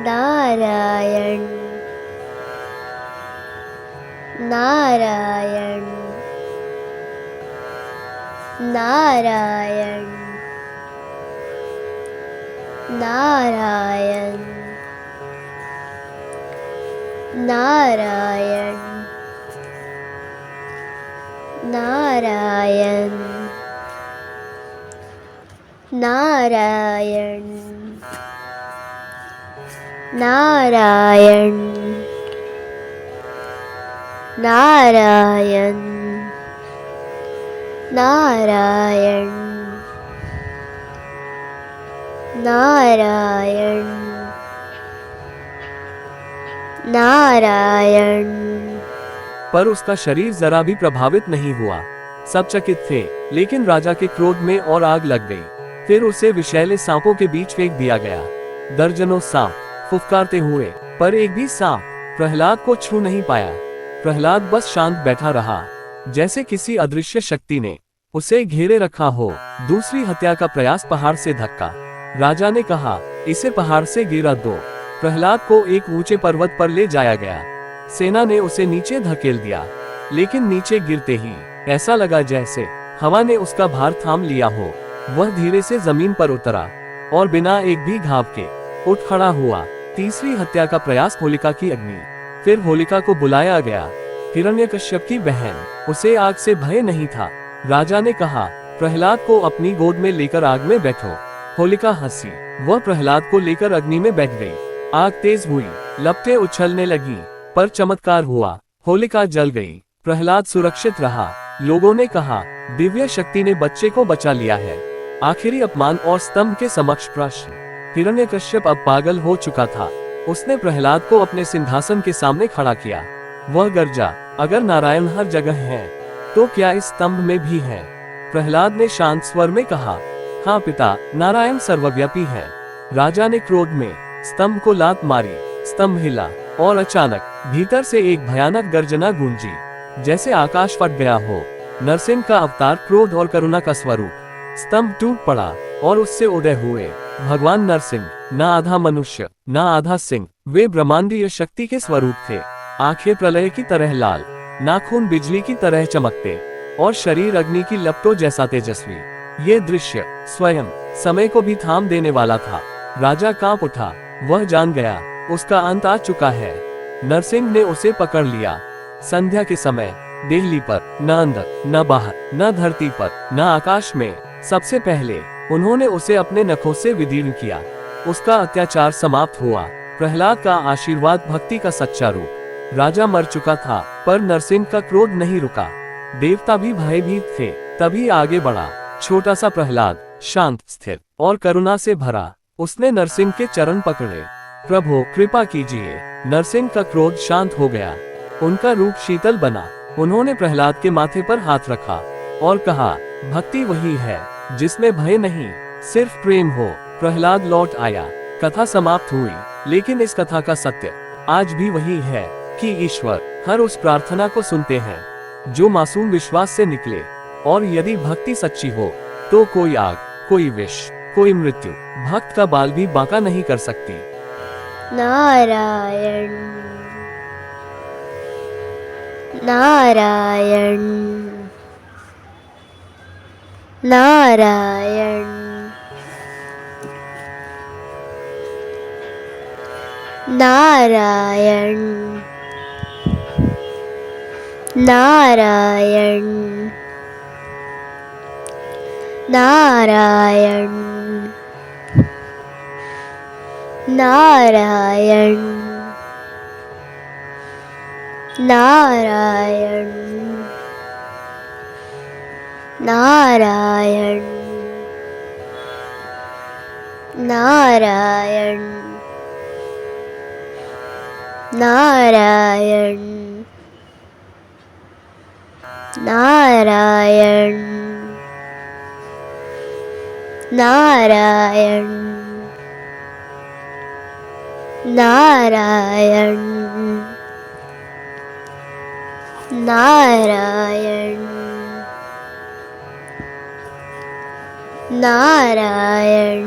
नारायण नारायण नारायण नारायण नारायण नारायण नारायण नारायण नारायण नारायण नारायण नारायण। पर उसका शरीर जरा भी प्रभावित नहीं हुआ। सब चकित थे, लेकिन राजा के क्रोध में और आग लग गई। फिर उसे विषैले सांपों के बीच फेंक दिया गया। दर्जनों सांप फुफकारते हुए, पर एक भी सांप प्रहलाद को छू नहीं पाया। प्रहलाद बस शांत बैठा रहा, जैसे किसी अदृश्य शक्ति ने उसे घेरे रखा हो। दूसरी हत्या का प्रयास पहाड़ से धक्का। राजा ने कहा, इसे पहाड़ से गिरा दो। प्रहलाद को एक ऊंचे पर्वत पर ले जाया गया। सेना ने उसे नीचे धकेल दिया, लेकिन नीचे गिरते ही ऐसा लगा जैसे हवा ने उसका भार थाम लिया हो। वह धीरे से जमीन पर उतरा और बिना एक भी घाव के उठ खड़ा हुआ। तीसरी हत्या का प्रयास होलिका की अग्नि। फिर होलिका को बुलाया गया, हिरण्यकश्यप की बहन। उसे आग से भय नहीं था। राजा ने कहा, प्रहलाद को अपनी गोद में लेकर आग में बैठो। होलिका हंसी। वह प्रहलाद को लेकर अग्नि में बैठ गई। आग तेज हुई, लपटें उछलने लगी, पर चमत्कार हुआ, होलिका जल गई। प्रहलाद सुरक्षित रहा। लोगों ने कहा, दिव्य शक्ति ने बच्चे को बचा लिया है। आखिरी अपमान और स्तंभ के समक्ष प्रश्न। हिरण्यकश्यप अब पागल हो चुका था। उसने प्रहलाद को अपने सिंहासन के सामने खड़ा किया। वह गर्जा, अगर नारायण हर जगह है, तो क्या इस स्तंभ में भी है? प्रहलाद ने शांत स्वर में कहा, हाँ पिता, नारायण सर्वव्यापी है। राजा ने क्रोध में स्तंभ को लात मारी। स्तंभ हिला और अचानक भीतर से एक भयानक गर्जना गूंजी, जैसे आकाश फट गया हो। नरसिंह का अवतार, क्रोध और करुणा का स्वरूप। स्तंभ टूट पड़ा और उससे उदय हुए भगवान नरसिंह। न आधा मनुष्य, न आधा सिंह। वे ब्रह्मांडीय शक्ति के स्वरूप थे। आंखें प्रलय की तरह लाल, नाखून बिजली की तरह चमकते और शरीर अग्नि की लपटों जैसा तेजस्वी। ये दृश्य स्वयं समय को भी थाम देने वाला था। राजा कांप उठा। वह जान गया, उसका अंत आ चुका है। नरसिंह ने उसे पकड़ लिया। संध्या के समय देहली पर, न अंदर, न बाहर, न धरती पर, न आकाश में, सबसे पहले उन्होंने उसे अपने नखों से विदीर्ण किया। उसका अत्याचार समाप्त हुआ। प्रहलाद का आशीर्वाद भक्ति का सच्चा रूप। राजा मर चुका था, पर नरसिंह का क्रोध नहीं रुका। देवता भी भयभीत थे, तभी आगे बढ़ा छोटा सा प्रहलाद, शांत, स्थिर और करुणा से भरा। उसने नरसिंह के चरण पकड़े। प्रभु कृपा कीजिए। नरसिंह का क्रोध शांत हो गया। उनका रूप शीतल बना। उन्होंने प्रहलाद के माथे पर हाथ रखा और कहा, भक्ति वही है जिसमें भय नहीं, सिर्फ प्रेम हो। प्रहलाद लौट आया। कथा समाप्त हुई, लेकिन इस कथा का सत्य आज भी वही है कि ईश्वर हर उस प्रार्थना को सुनते हैं जो मासूम विश्वास से निकले। और यदि भक्ति सच्ची हो, तो कोई आग, कोई विष, कोई मृत्यु भक्त का बाल भी बांका नहीं कर सकती। नारायण नारायण नारायण नारायण नारायण नारायण नारायण नारायण नारायण नारायण नारायण नारायण नारायण नारायण नारायण नारायण